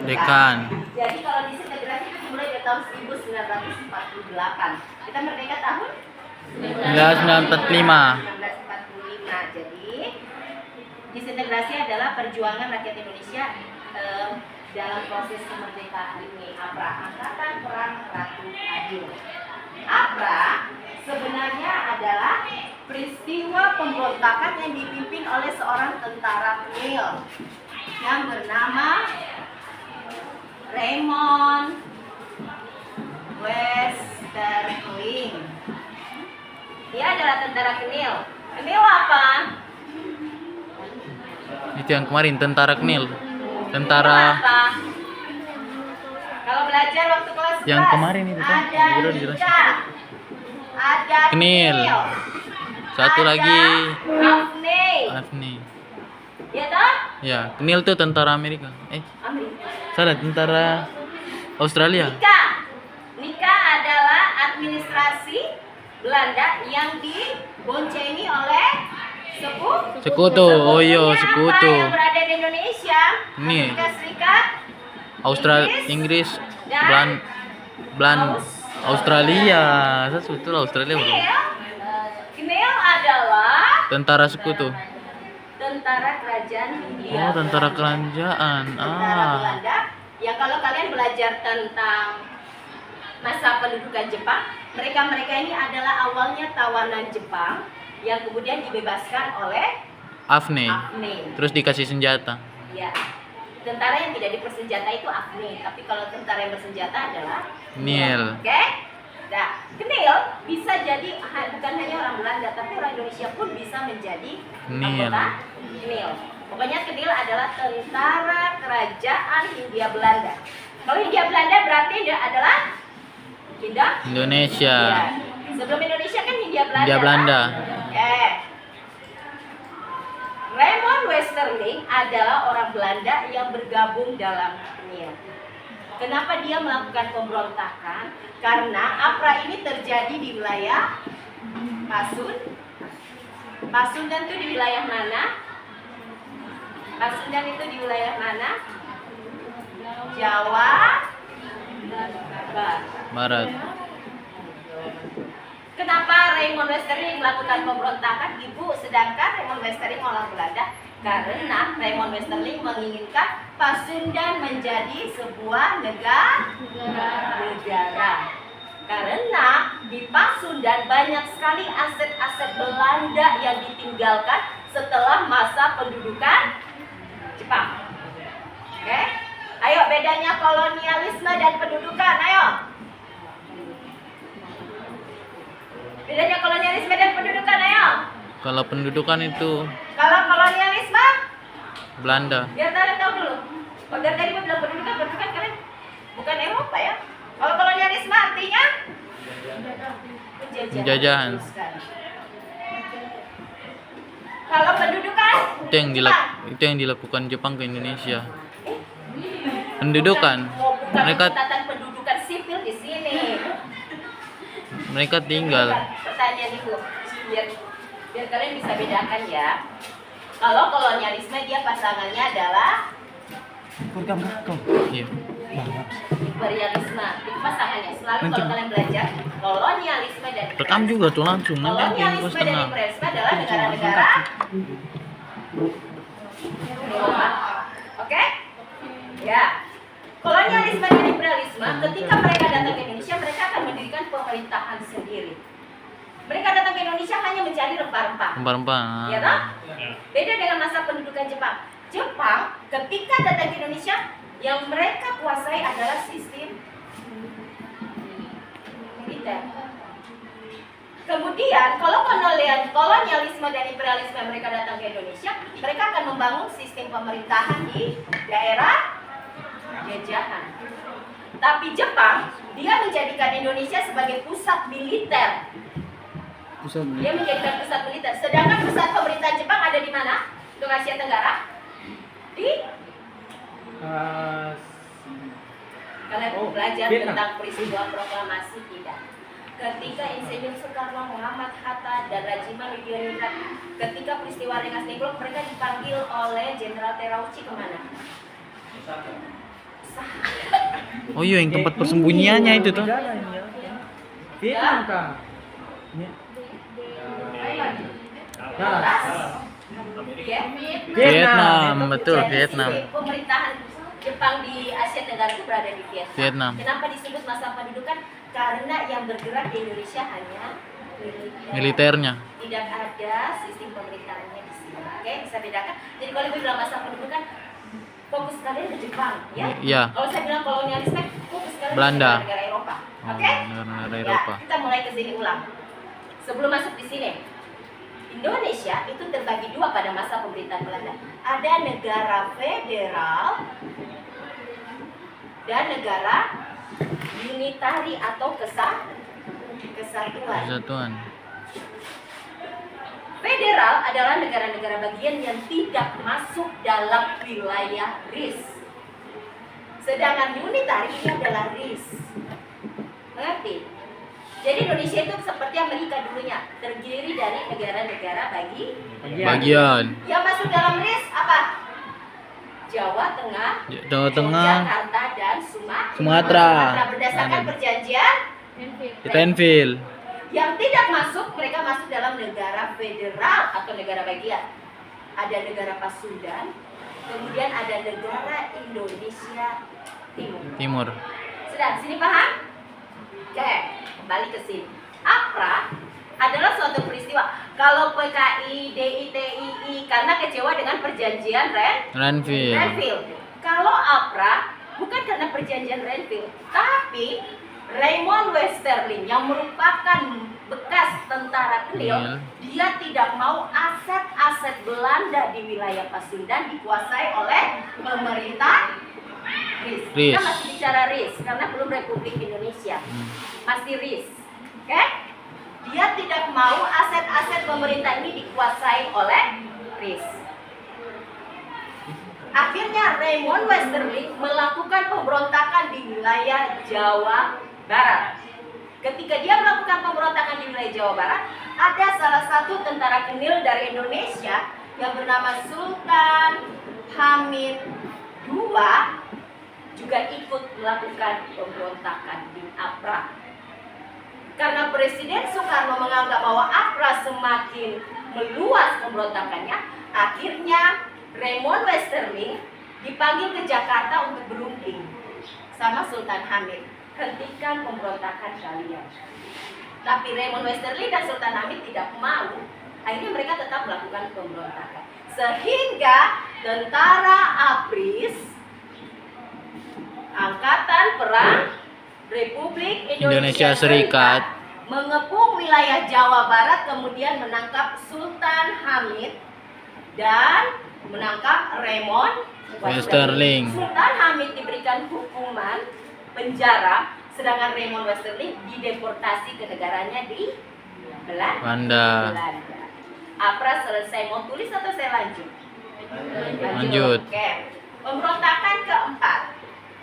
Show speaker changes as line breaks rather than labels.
Dekan.
Jadi kalau disintegrasi itu dimulai dari tahun 1948. Kita merdeka tahun
1945.
1945. Jadi disintegrasi adalah perjuangan rakyat Indonesia dalam proses kemerdekaan ini. APRA, Angkatan Perang Ratu Adil. APRA sebenarnya adalah peristiwa pemberontakan yang dipimpin oleh seorang tentara KNIL yang bernama Raymond Westerling. Dia adalah tentara KNIL. KNIL apa?
Itu yang kemarin tentara KNIL.
KNIL
Tentara
apa? Kalau belajar waktu kelas 11
yang kemarin itu kan
ada
udah dijelasin.
NICA, ada
KNIL. Satu
ada
lagi
AFNI.
AFNI.
Ya toh?
Ya, KNIL tuh tentara Amerika.
Amerika.
Salah, tentara Australia.
NICA. NICA adalah administrasi Belanda yang diboncengi oleh
Sekutu. Oh iya,
sekutunya
sekutu.
apa yang berada di Indonesia?
Ini.
Amerika Serikat,
Inggris,
dan
Australia. Saya Australia belum.
KNIL adalah
Tentara sekutu.
tentara kerajaan Hindia.
Oh, tentara kerajaan.
Tentara Belanda. Ya kalau kalian belajar tentang masa pendudukan Jepang, mereka ini adalah awalnya tawanan Jepang yang kemudian dibebaskan oleh
AFNI.
AFNI.
Terus dikasih senjata.
Ya. Tentara yang tidak dipersenjata itu AFNI, tapi kalau tentara yang bersenjata adalah
KNIL.
Oke? Nah, KNIL bisa jadi bukan hanya orang Belanda, tapi orang Indonesia pun bisa menjadi
KNIL.
anggota KNIL. Pokoknya KNIL adalah tentara kerajaan Hindia Belanda. Kalau Hindia Belanda berarti dia adalah
Indonesia.
Ya. Sebelum Indonesia kan Hindia Belanda.
Hindia Belanda.
Oke. Raymond Westerling adalah orang Belanda yang bergabung dalam KNIL. Kenapa dia melakukan pemberontakan? Karena APRA ini terjadi di wilayah Pasundan itu di wilayah mana? Pasundan itu di wilayah mana? Jawa
Barat.
Kenapa Raymond Westerling melakukan pemberontakan, Ibu? Sedangkan Raymond Westerling orang Belanda. Karena Raymond Westerling menginginkan Pasundan menjadi sebuah negara. Karena di Pasundan banyak sekali aset-aset Belanda yang ditinggalkan setelah masa pendudukan Jepang. Oke? Ayo, bedanya kolonialisme dan pendudukan, ayo. Bedanya kolonialisme dan pendudukan, ayo.
Kalau pendudukan itu
Kalau kolonialisme,
Belanda.
biar kalian tahu dulu. Kalau dari tadi bilang pendudukan kalian bukan Eropa ya. Kalau kolonialisme artinya
Penjajahan.
Kalau pendudukan
Itu yang dilakukan Jepang ke Indonesia. Pendudukan.
bukan
Mereka
tentang pendudukan sipil di sini.
mereka tinggal.
Pertanyaan itu biar kalian bisa bedakan ya. Kalau kolonialisme dia pasangannya adalah
Iya.
imperialisme. Itu pasangannya. Selalu kalau kalian belajar kolonialisme dan
Rekam juga tuh langsung nanti yang
kolonialisme dan
setengah.
imperialisme adalah negara-negara Eropa. Oke? Ya. Kolonialisme dan imperialisme ketika mereka datang ke Indonesia, mereka akan mendirikan pemerintahan sendiri. Mereka datang ke Indonesia hanya mencari rempah-rempah.
Rempah-rempah.
Ya toh? Beda dengan masa pendudukan Jepang. Jepang ketika datang ke Indonesia, yang mereka kuasai adalah sistem militer. Kemudian kalau kolonialisme dan imperialisme mereka datang ke Indonesia, mereka akan membangun sistem pemerintahan di daerah jajahan. Tapi Jepang, dia menjadikan Indonesia sebagai pusat militer. Dia menjadikan pusat militer. Sedangkan pusat pemerintahan Jepang ada di mana? Untuk Asia Tenggara? Di kalian belajar tentang peristiwa proklamasi tidak? Ketika Insinyur Soekarno, Muhammad Hatta, dan Rajiman Widyaningrat, ketika peristiwa Rengas Dengklok, mereka dipanggil oleh Jenderal Terauchi kemana?
Oh iya, yang tempat persembunyiannya itu tuh.
Vietnam kah? Ini.
Vietnam, betul,
Jadi,
Vietnam.
Pemerintahan Jepang di Asia Tenggara itu berada di Vietnam.
Vietnam.
Kenapa disebut masa pendudukan? Karena yang bergerak di Indonesia hanya
Militernya.
Tidak ada sistem pemerintahannya di sini. Oke, bisa bedakan. Jadi kalau ibu bilang masa pendudukan, fokus kalian ke Jepang, ya?
Iya.
Kalau saya bilang kolonialisme, fokus kalian
Belanda.
ke negara Eropa.
Oh,
Oke?
negara
Ya,
Eropa.
kita mulai ke sini ulang. Sebelum masuk di sini, Indonesia itu terbagi dua pada masa pemerintahan Belanda. Ada negara federal dan negara unitari atau kesatuan.
Kesatuan.
Federal adalah negara-negara bagian yang tidak masuk dalam wilayah RIS. Sedangkan unitari ini adalah RIS. Mengerti? Jadi Indonesia itu seperti Amerika dulunya, terdiri dari negara-negara
Bagian.
yang masuk dalam RIS apa? Jawa Tengah,
Jawa Tengah,
Jakarta dan
Sumatera.
Berdasarkan perjanjian
Tenville.
yang tidak masuk, mereka masuk dalam negara federal atau negara bagian. Ada negara Pasundan, kemudian ada negara Indonesia
Timur.
Sudah, sini paham? Oke, kembali ke sini. APRA adalah suatu peristiwa. Kalau PKI, DITII karena kecewa dengan perjanjian
Renville.
Renville. Kalau APRA bukan karena perjanjian Renville, tapi Raymond Westerling yang merupakan bekas tentara Kelil, dia tidak mau aset-aset Belanda di wilayah Pasundan dikuasai oleh pemerintah RIS. Kita masih bicara RIS karena belum Republik Indonesia. Masih RIS. Oke? Dia tidak mau aset-aset pemerintah ini dikuasai oleh RIS. Akhirnya Raymond Westerling melakukan pemberontakan di wilayah Jawa Barat. Ketika dia melakukan pemberontakan di wilayah Jawa Barat, ada salah satu tentara Kenil dari Indonesia yang bernama Sultan Hamid II juga ikut melakukan pemberontakan di APRA. Karena Presiden Soekarno menganggap bahwa APRA semakin meluas pemberontakannya, akhirnya Raymond Westerling dipanggil ke Jakarta untuk berunding sama Sultan Hamid. Hentikan pemberontakan kalian. Tapi Raymond Westerling dan Sultan Hamid tidak mau. Akhirnya mereka tetap melakukan pemberontakan. Sehingga tentara ABRIS, Angkatan Perang Republik Indonesia Serikat, mengepung wilayah Jawa Barat, kemudian menangkap Sultan Hamid dan menangkap Raymond
Westerling.
Sultan Hamid diberikan hukuman penjara, sedangkan Raymond Westerling dideportasi ke negaranya di
Belanda.
APRA selesai. Mau tulis atau saya lanjut?
Lanjut.
Oke. Pemberontakan keempat.